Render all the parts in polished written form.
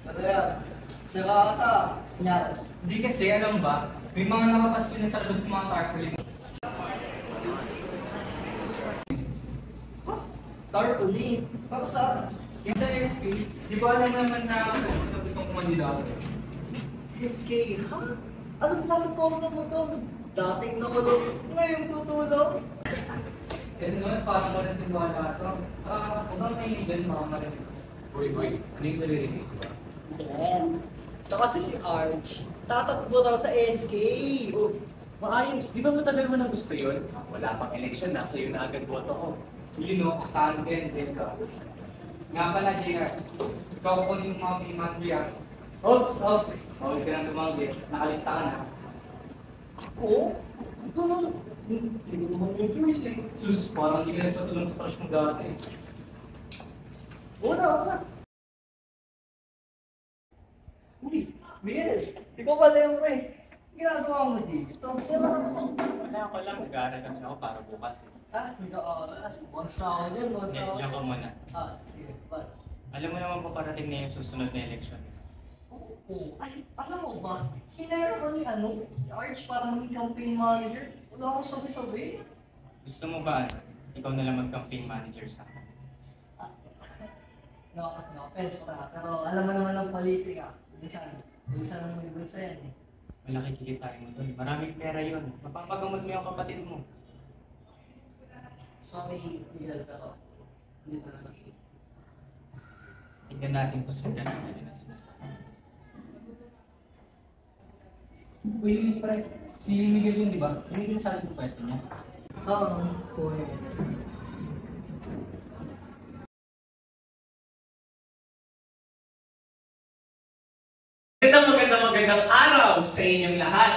Ano yan? Sira ata. Yan. Hindi kasi, alam ba, may mga nakapasko na sa labas ng mga tarpaulin. Tarpaulin. Para saan? Yung sa SK, di ba alam naman na gustong kumandidato? SK, ha? Anong platform mo to? Dating nakulong, ngayon tutulong. Kasi naman parang walang tiwala ito. Saka, kung bang naiingan, mga malamig. Uy, ano yung nalirinig ko ba? Yan. Ito kasi si Arch. Tatakbo raw sa SK. Oh, maayos. Di ba matagal mo nang gusto yun? Wala pang election, nasa iyo na agad boto ko. You know, asahan din, Delta. Nga pala, JR. Ikaw po yung mga P-Mandria. Ops! Mawag ka nang tumawag. Nakalista ka na. Ako? Ito naman. Hindi ko naman yung choice eh. Sus, parang hindi ka nagpatulong sa crush mo dati. Una. Uy, Miguel. Ikaw pala yung pre. Ginagawa mo dito. Wala ko lang, nag-aaral kasi ako para bukas eh. Nag-aaral. Once na ako dyan, once na ako. Yan ko muna. Sige. Ba't? Alam mo naman pa parating na yung susunod na election. Oo. Ay, alam mo ba? Hinara ko ni Arch para maging campaign manager. Wala akong sabi-sabi. Gusto mo ba, ikaw na lang mag-campaign manager sa akin? No, offense pa. Pero alam mo naman ang politika. Minsan ang may bulsa yan eh. Malaki kikitain mo doon. Maraming pera yun. Mapapagamot mo yung kapatid mo. Sorry, Miguel, pero hindi pa na nakikita. Tignan natin kung saan ka na sinasabi. Uy, pre. Si Miguel yun, di ba? Hindi din sa ating pwesto niya. Boy. Magandang araw sa inyong lahat.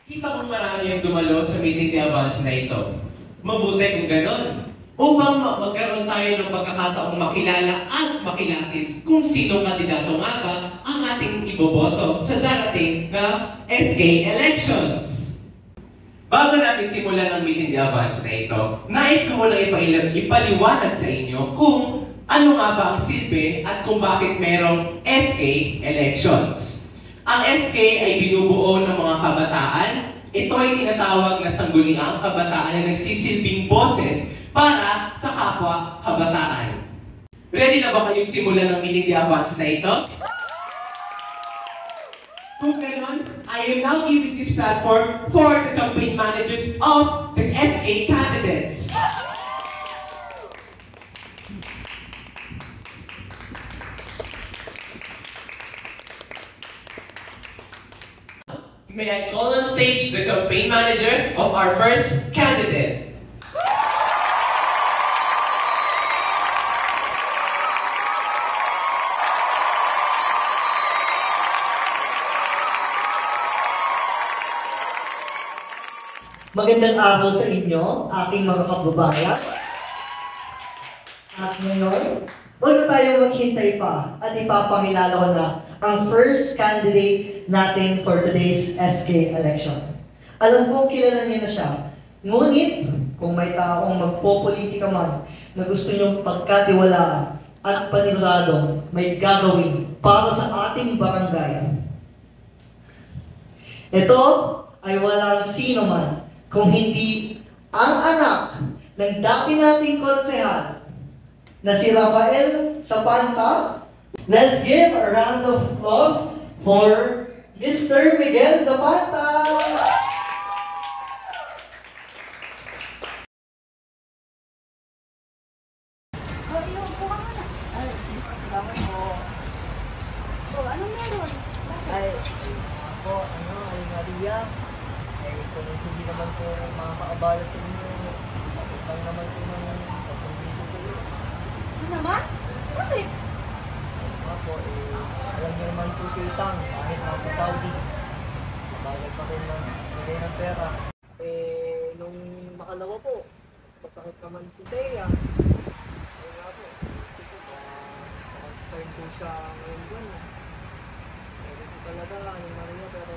Kita kong marami ang dumalo sa meeting ni Avance na ito. Mabuti kung ganon. Upang magkaroon tayo ng pagkakataong makilala at makilatis kung sino kandidato nga ba ang ating iboboto sa darating na SK elections. Bago natin simulan ang meeting ni Avance na ito, nais ko muna ipaliwanag sa inyo kung ano nga ba ang silbi at kung bakit merong SK elections. Ang SK ay binubuo ng mga kabataan. Ito ay tinatawag na sangguniang kabataan na nagsisilbing boses para sa kapwa kabataan. Ready na ba kayong simulan ng meeting ni Avance na ito? Kung ganoon, I am now giving this platform for the campaign managers of the SK candidates. May I call on stage the campaign manager of our first candidate. Magandang araw sa inyo, aking mga kababayan. At ngayon, huwag na tayo maghintay pa at ipapakilala ko na ang first candidate natin for today's SK election. Alam kong kilala niyo na siya. Ngunit, kung may taong magpopolitika man na gusto niyong pagkatiwalaan at paniguradong may gagawin para sa ating barangay, ito ay walang sino man kung hindi ang anak ng dati nating konsehal na si Rafael Zapanta. Let's give a round of applause for Mr. Miguel Zapanta! Salamat po. Anong meron? Ay Maria. Kung hindi naman po makakaabala sa inyo, lang naman po ng pagpapalito ko yun. Ano naman? Bakit? Po, alam niyo naman po si Utang, kahit nasa Saudi, mabagal pa rin bigay ng pera. Nung makalawa po, masakit naman si Thea. Ayun nga po, kasi po, turn po siya ngayon doon. Pwede po talaga, Maria, pero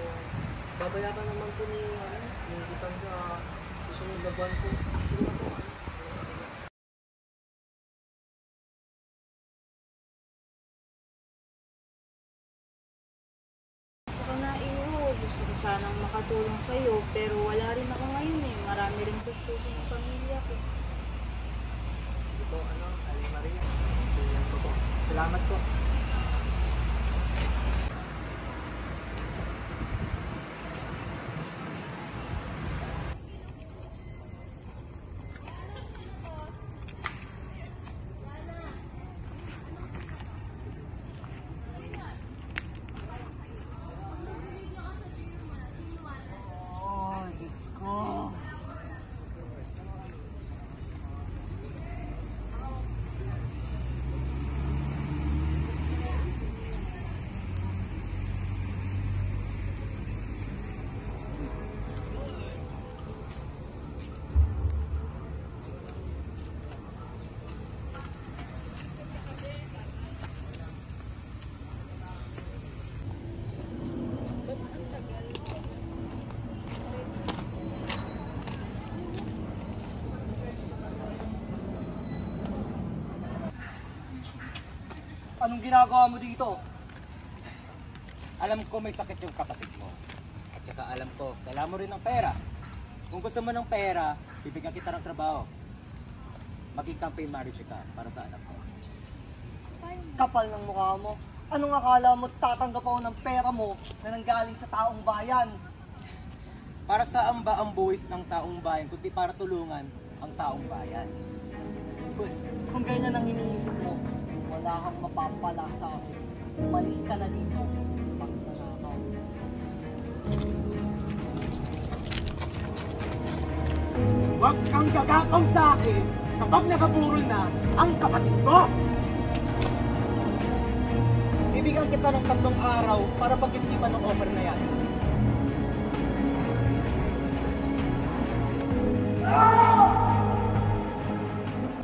babayaran naman po ni Utang sa susunod na buwan po. Sige na po. Gusto ko sanang makatulong sa'yo, pero wala rin ako ngayon eh. Marami rin gusto ng pamilya ko. Sige po, Aling Maria. Tingnan ko po. Salamat po. Oh, Diyos ko. Anong ginagawa mo dito? Alam ko may sakit yung kapatid mo. At saka alam ko, kailangan mo rin ng pera. Kung gusto mo ng pera, bibigyan kita ng trabaho. Maging campaign manager ka para sa anak ko. Kapal ng mukha mo. Anong akala mo tatanggap ako ng pera mo na nanggaling sa taong bayan? Para sa amba ang buwis ng taong bayan, kundi para tulungan ang taong bayan. Fools, kung ganyan ang iniisip mo, wala kang mapapala sa akin. Umalis ka na dito. Pagtanakaw. Huwag kang gagakaw sa akin kapag nakaburol na ang kapatid mo! Bibigyan kita ng 3 araw para pag-isipan ng offer na yan.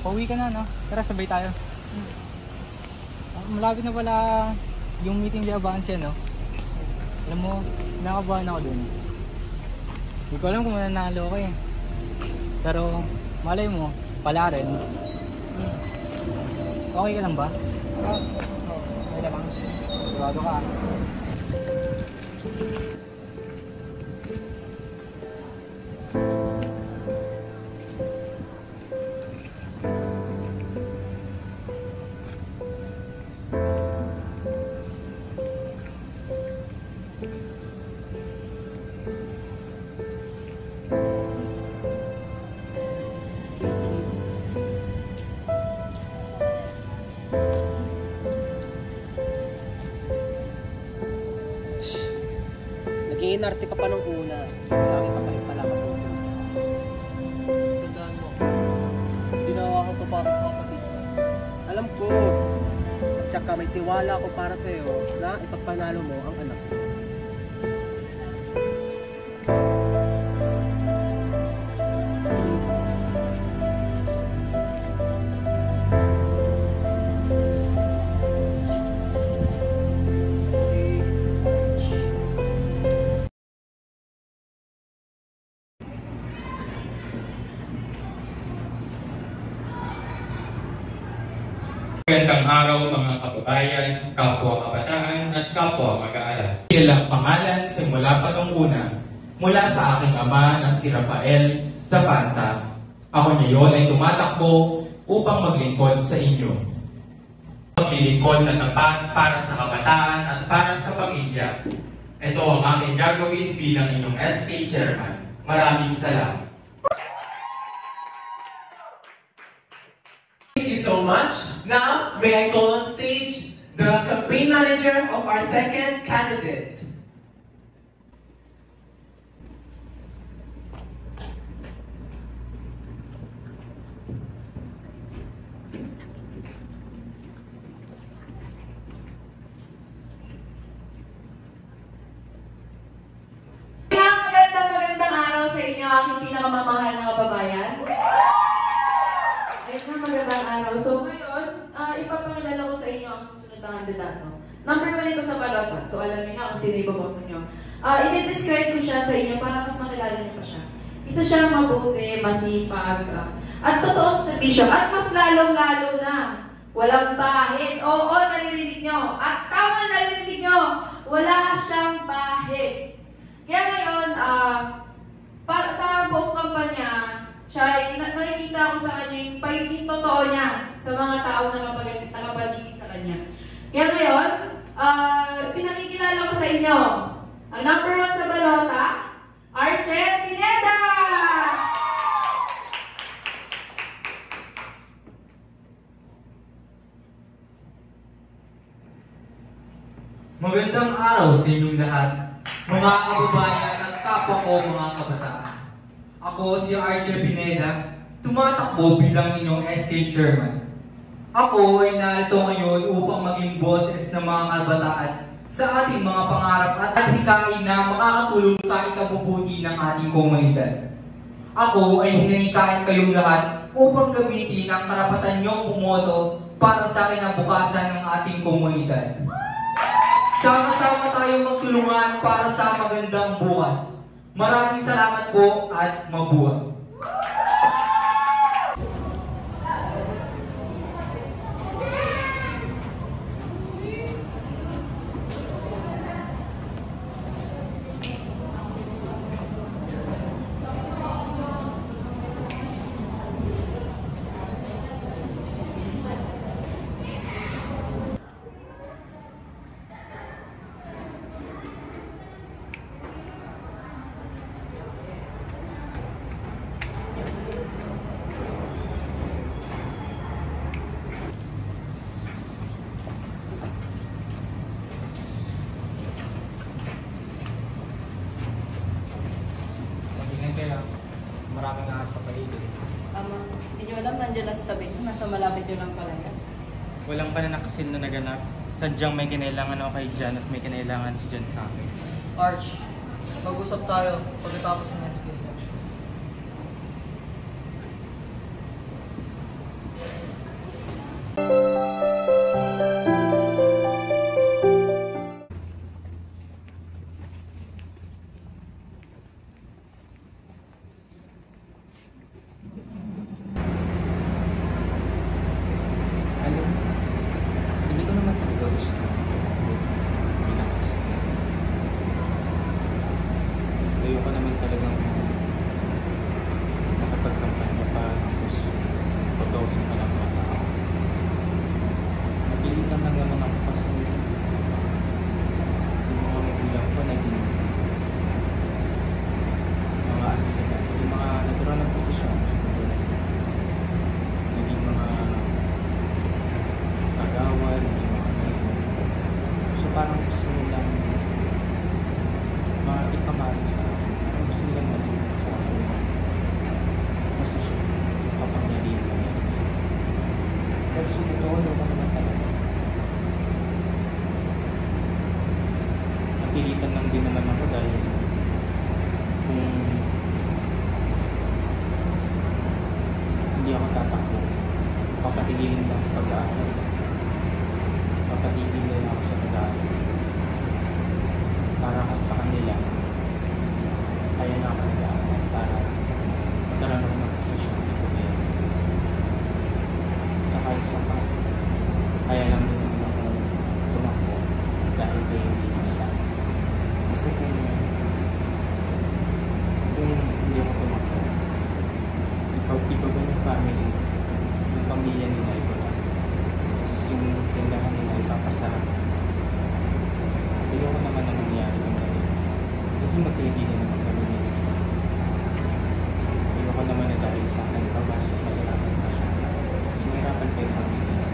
Pauwi ka na, no? Tara, sabay tayo. Malapit na pala yung meeting ni Avancia, no? Alam mo, nakabahan ako dun. Hindi ko alam kung mananalo ko eh. Pero, malay mo, pala rin. Okay ka lang ba? Okay lang. Sigurado ka. Nag-iinarte ka pa nung una. Lagi ka pa rin pala matulog. Tandaan mo, ginawa ko to para sa kapatid ko. Alam ko. At saka may tiwala ako para sa'yo na ipagpanalo mo ang anak ko. Magandang araw mga kababayan, kapwa kabataan at kapwa mag-aaral. Kilalang pangalan simula pa nung una, mula sa aking ama na si Rafael Zapata. Ako ngayon ay tumatakbo upang maglingkod sa inyo. Maglilingkod na tapat para sa kabataan at para sa pamilya. Ito ang aking gagawin bilang inyong SK Chairman. Maraming salamat. Thank you so much. Now, may I call on stage the campaign manager of our second candidate. Magandang araw sa inyo, aking pinakamamahal na kababayan. Magandang araw. So ngayon, ipapakilala ko sa inyo ang susunod na kandidato. Number 1 ito sa balotan. So alam niyo na kung sino iboboto nyo. I-describe ko siya sa inyo para mas makilala niyo pa siya. Isa siyang mabuti, masipag, at totoo sa servisyo. At mas lalong-lalo na, walang bahid. Oo, naririnig nyo. At tama naririnig nyo, wala siyang bahid. Kaya ngayon, para sa buong kampanya, nakikita ko sa kanya yung pagiging totoo niya sa mga tao na nakapaligid sa kanya. Kaya ngayon, pinakikilala ko sa inyo ang number 1 sa balota, Archel Pineda! Magandang araw sa inyong lahat, mga kababayan at kapwa ko mga kabataan. Ako si Archel Pineda, tumatakbo bilang inyong SK Chairman. Ako ay narito ngayon upang maging boses ng mga kabataan sa ating mga pangarap at hikain na makakatulong sa ikabubuti ng ating komunidad. Ako ay hinahikain kayong lahat upang gamitin ang karapatan niyong pumoto para sa kinabukasan ng ating komunidad. Sama-sama tayong magtulungan para sa magandang bukas. Maraming salamat po at mabuhay. Maraming ahas sa paligid. Hindi nyo alam, nandiyan lang sa tabi. Nasa malapit nyo lang pala yan. Walang pananaksil na naganap. Sadyang may kinailangan ako kay Jan at may kinailangan si Jan sa akin. Arch, mag-usap tayo pagkatapos ng SK elections. Ayoko naman talagang makapagkampanya pa tapos pagawin pa lang mga tao. Nabiling naman naman ako kasi yung mga magulang ko naging mga ano sila, yung mga natural ng posisyon naging mga kagawan, naging mga ngayon. So parang gusto nilang ipamalo sa gusto nilang maging sa posisyon kapag naging ngayon. Pero sumutulong ko naman talaga. Napilitan lang din naman ako dahil kung hindi ako tatakbo, papatigilin lang ang pag-aaral. Papatigilin lang ako sa pag-aaral. Para kasi sa kanila, kaya na ako nag-aaral para magkaroon ako ng posisyon sa gobyerno. Saka isa pa, kaya lang din naman ako tumakbo dahil kayo hindi isa. Kasi kung hindi ako tumakbo, iba ba yung family, yung pamilya nila iba lang. Tapos yung tindahan nila ipapasarap. Ayoko naman na nangyari ng ganito. Hindi magkaibigan naman kami ng isa. Ayoko naman na dahil sa akin pa mas mahirapan pa siya. Mas mahirapan pa yung pamilya.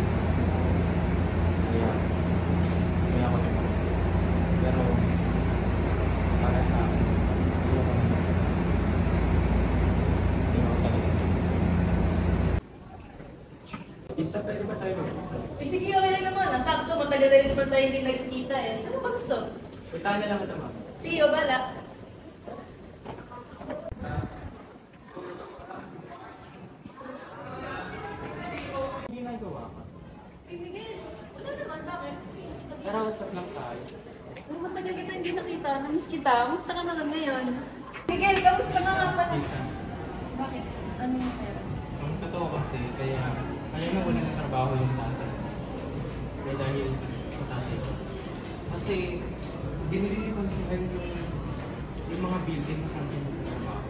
Kaya ako naman. Pero para sa akin, ayoko naman. Ayoko talaga. Isa, pwede ba tayo mag-usap? Sige, okay lang naman. Sakto, matagal na rin naman tayo hindi nagkikita eh. Saan ba gusto? Puntahan na lang ito, ma'am. Sige, bala. Hindi nagawa ka. Miguel, wala naman. Bakit? Tara, usap lang tayo. Ano matagal kita hindi nakita? Namiss kita. Kamusta ka naman ngayon? Miguel, kamusta ka nga pala? Isa. Bakit? Ano yung pera? Ang totoo kasi, kaya ayaw na wala ng trabaho yung tatay. Kaya dahil sa tatay ko. Kasi binili ko sa yung yung mga building na saan siya nagtatrabaho.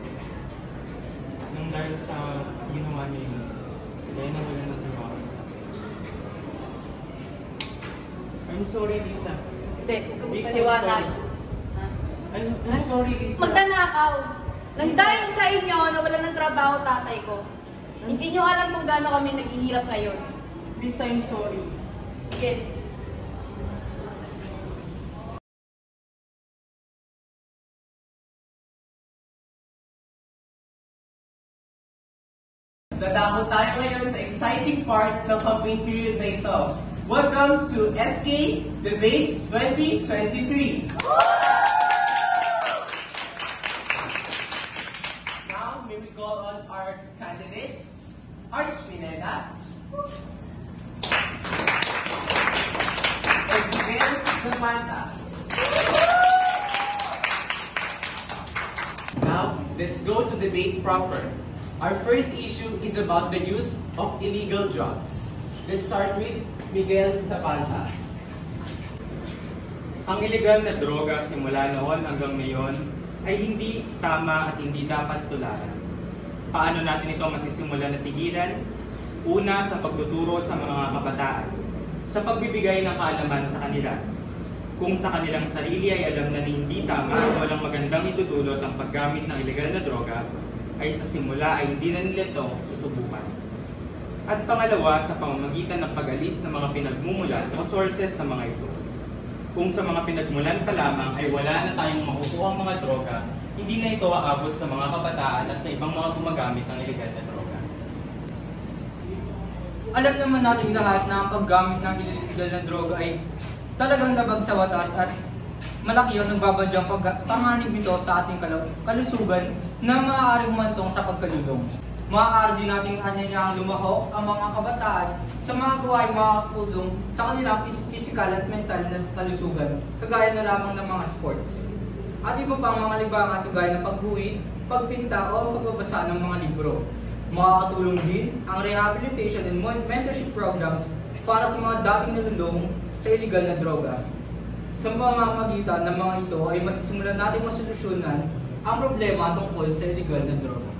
Nang dahil sa ginawa niya yun, kaya nawalan ng trabaho. I'm sorry, Lisa. Hindi, huwag kang Lisa, magpaliwanag. I'm sorry, Lisa. Magnanakaw. Nang dahil sa inyo, nawalan ng trabaho tatay ko. Hindi nyo alam kung gaano kami naghihirap ngayon. Lisa, I'm sorry. Okay. Dadako tayo ngayon sa exciting part ng campaign period na ito. Welcome to SK Debate 2023! Now, may we call on our candidates, Arch Pineda, and Miguel Zamanta. Now, let's go to debate proper. Our first issue is about the use of illegal drugs. Let's start with Miguel Zapata. Ang illegal na droga simula noon hanggang ngayon ay hindi tama at hindi dapat tularan. Paano natin ito masisimulan at tigilan? Una, sa pagtuturo sa mga kabataan, sa pagbibigay ng kaalaman sa kanila. Kung sa kanilang sarili ay alam na hindi tama at walang magandang itutulot ang paggamit ng illegal na droga, ay sa simula ay hindi na nila ito susubukan. At pangalawa, sa pamamagitan ng pag-alis ng mga pinagmumulan o sources ng mga ito. Kung sa mga pinagmulan pa lamang ay wala na tayong makukuha ang mga droga, hindi na ito aabot sa mga kabataan at sa ibang mga gumagamit ng illegal na droga. Alam naman natin lahat na ang paggamit ng illegal na droga ay talagang labag sa batas at malaki yung nagbabadyang pagpanganib nito sa ating kalusugan na maaaring humantong sa pagkalulong. Maaari din nating anyayang lumahok ang mga kabataan sa mga gawaing makakatulong sa kanilang physical at mental na kalusugan, kagaya na lamang ng mga sports. At iba pang mga libangan kagaya ng pagguhit, pagpinta o pagbabasa ng mga libro. Makakatulong din ang rehabilitation and mentorship programs para sa mga dating nalulong sa illegal na droga. Sa pamamagitan ng mga ito ay masisimulan natin masolusyonan ang problema tungkol sa illegal na droga.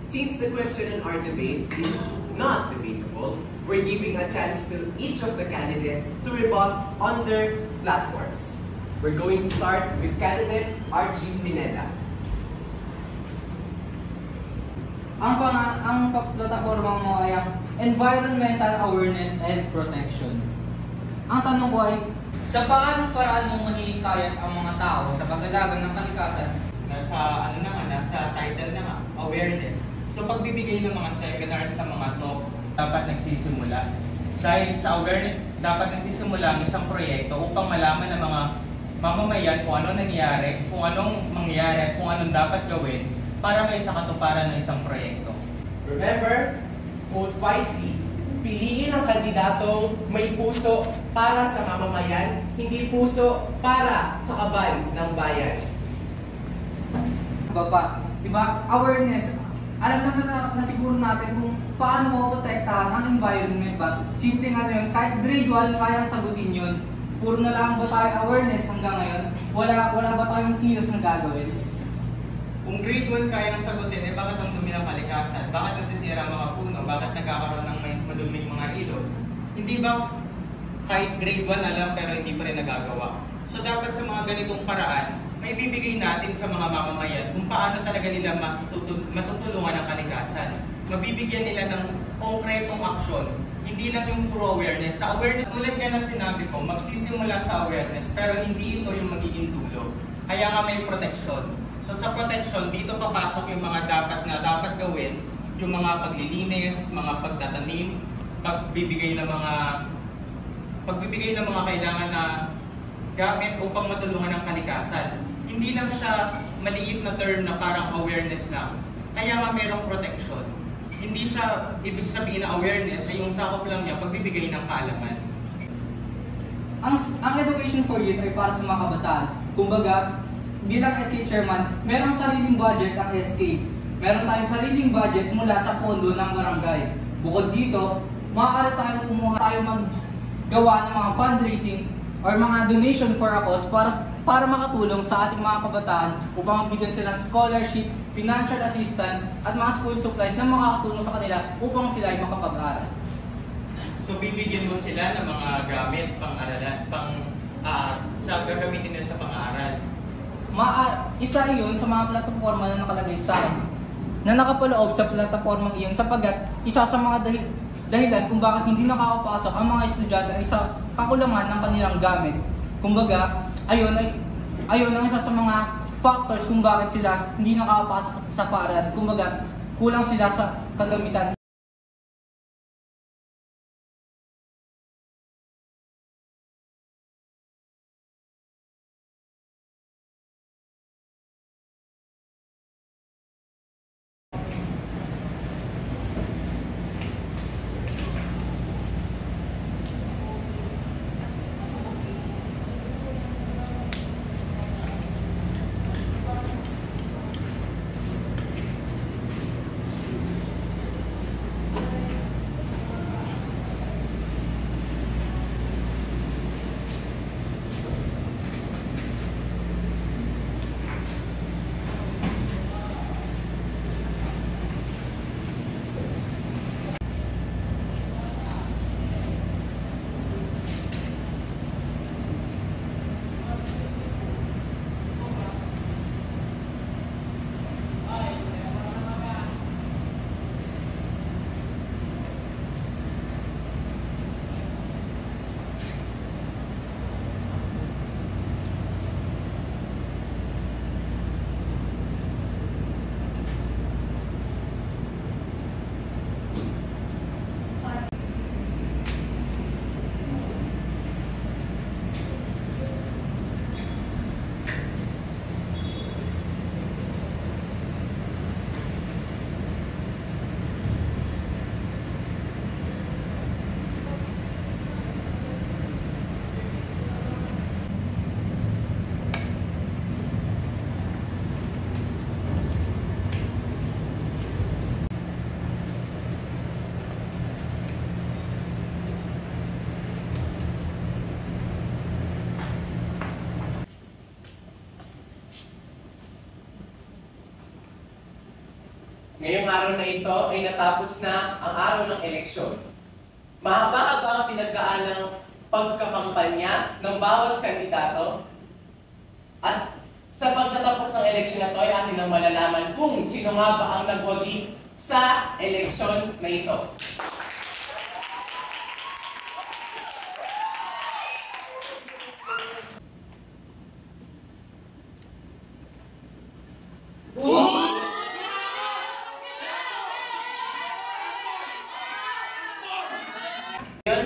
Since the question in our debate is not debatable, we're giving a chance to each of the candidates to rebut on their platforms. We're going to start with candidate Archie Pineda. Ang plataforma mo ay ang Environmental Awareness and Protection. Ang tanong ko ay, sa paanong paraan mong mahihikayat ang mga tao sa pag-alaga ng kalikasan? Nasa title na nga, awareness. So pagbibigay ng mga seminars, ng mga talks, dapat nagsisimula. Dahil sa awareness, dapat nagsisimula ang isang proyekto upang malaman ng mga mamamayan kung ano nangyayari, kung anong mangyayari, at kung anong dapat gawin para may isang katuparan ng isang proyekto. Remember, vote wisely. Piliin ang kandidatong may puso para sa mamamayan, hindi puso para sa kabal ng bayan. Baba, diba? Awareness. Alam naman na siguro natin kung paano maprotektahan ang environment ba? Simple nga yun, kahit grade 1, kayang sagutin yun. Puro na lang ba tayo awareness hanggang ngayon? Wala ba tayong kilos na gagawin? Kung grade 1 kayang sagutin, bakit ang dumi ng kalikasan? Bakit nasisira ang mga puno? Bakit nagkakaroon ng maduming mga ilog? Hindi ba kahit grade 1 alam pero hindi pa rin nagagawa? So dapat sa mga ganitong paraan, may bibigay natin sa mga mamamayan kung paano talaga nila matutulungan ang kalikasan. Mabibigyan nila ng konkretong aksyon, hindi lang yung puro awareness. Sa awareness, tulad nga na sinabi ko, magsisimula sa awareness pero hindi ito yung magiging tulog. Kaya nga may protection. So sa protection, dito papasok yung mga dapat gawin, yung mga paglilinis, mga pagtatanim, pagbibigay ng mga kailangan na gamit upang matulungan ang kalikasan. Hindi lang siya maliit na term na parang awareness lang. Kaya nga merong protection. Hindi siya ibig sabihin na awareness ay yung sakop lang niya pagbibigay ng kaalaman. Ang education for youth ay para sa mga kabataan. Kumbaga, bilang SK chairman, merong sariling budget ang SK. Meron tayong sariling budget mula sa pondo ng barangay. Bukod dito, maaari tayong maggawa ng mga fundraising or mga donation for a cause para makatulong sa ating mga kabataan upang bigyan sila ng scholarship, financial assistance at mga school supplies na makakatulong sa kanila upang sila ay makapag-aral. So bibigyan mo sila ng mga gamit pang-aralan, sa gagamitin nila sa pang-aaral. Isa yun sa mga plataforma na nakalagay sa akin na nakapaloob sa plataformang iyon sapagkat isa sa mga dahilan kung bakit hindi nakakapasok ang mga estudyante ay sa kakulangan ng kanilang gamit. Kumbaga, ayun ang isa sa mga factors kung bakit sila hindi nakakapasok sa paaralan. Kumbaga, kulang sila sa kagamitan. Ngayong araw na ito ay natapos na ang araw ng eleksyon. Mahaba-haba ang pinagdaan ng pagkakampanya ng bawat kandidato. At sa pagtatapos ng eleksyon na ito ay atin ang malalaman kung sino nga ba ang nagwagi sa eleksyon na ito.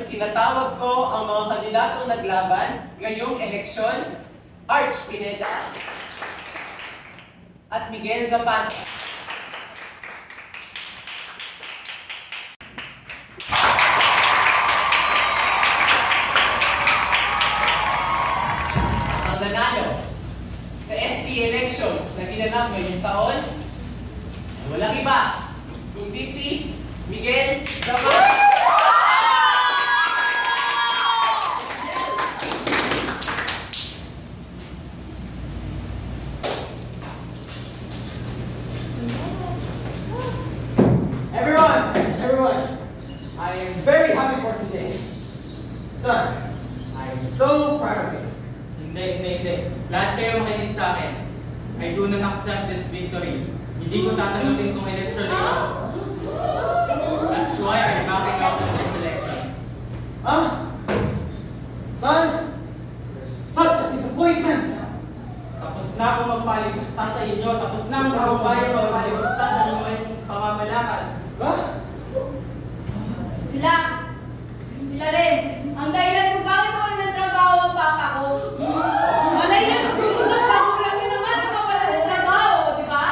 Tinatawag ko ang mga kandidatong naglaban ngayong eleksyon, Arch Pineda at Miguel Zapata. Ang nanalo sa ST elections na ginanap ngayong taon ay walang iba kundi si Miguel Zapata. Everyone, I am very happy for today. Son, I am so proud of you. Hindi. Lahat kayo makinig sa akin. I do not accept this victory. Hindi ko tatanggapin itong election na ito. That's why I'm backing out of this elections. Son, you're such a disappointment. Tapos na ako magpaligusta sa inyo. Tapos na ako magpaligusta sa inyong pamamalakad. Sila rin. Ang dahilan kung bakit ako nagtrabaho ang papa ko. Malay na sa susunod magulang nyo naman ang mawala ng trabaho, di ba?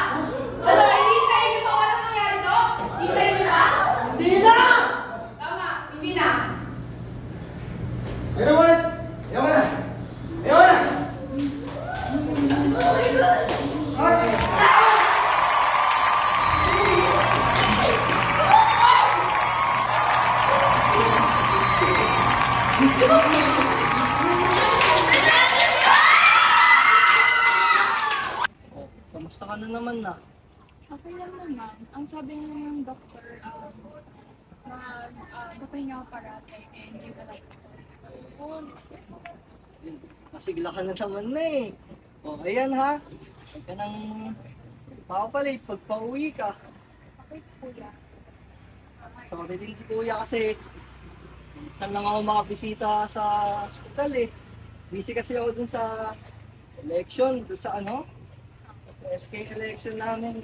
Ano, hihintayin nyo pa wala mangyari to? Hintayin nyo ba? Hindi na! Tama, hindi na. I don't want it. Ayaw na. Oh my God! Come on. na naman na? Okay lang naman. Ang sabi niya ng doktor, magpapahinga ka parati and you can like Masigla ka na naman na eh. O, ayan ha. Huwag ka nang papalit pag pauwi ka. Okay, kuya. Sorry din si kuya kasi minsan lang ako makabisita sa hospital eh. Busy kasi ako dun sa election, dun sa ano? Sa SK election namin.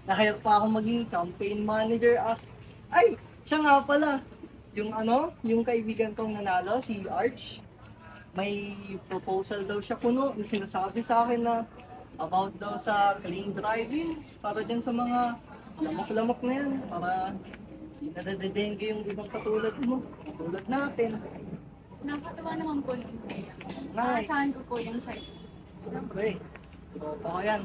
Nahirap pa ako maging campaign manager. Ay! Siya nga pala. Yung ano, yung kaibigan kong nanalo, si Arch. May proposal daw siya kuno. Sinasabi sa akin na about daw sa clean driving. Para dyan sa mga lamok-lamok na yan. Para hindi nadadedengge yung ibang katulad mo. Katulad natin. Nakakatawa naman po nun. Nay. Saan ko po yung size? Siyempre. Tropa ko yan.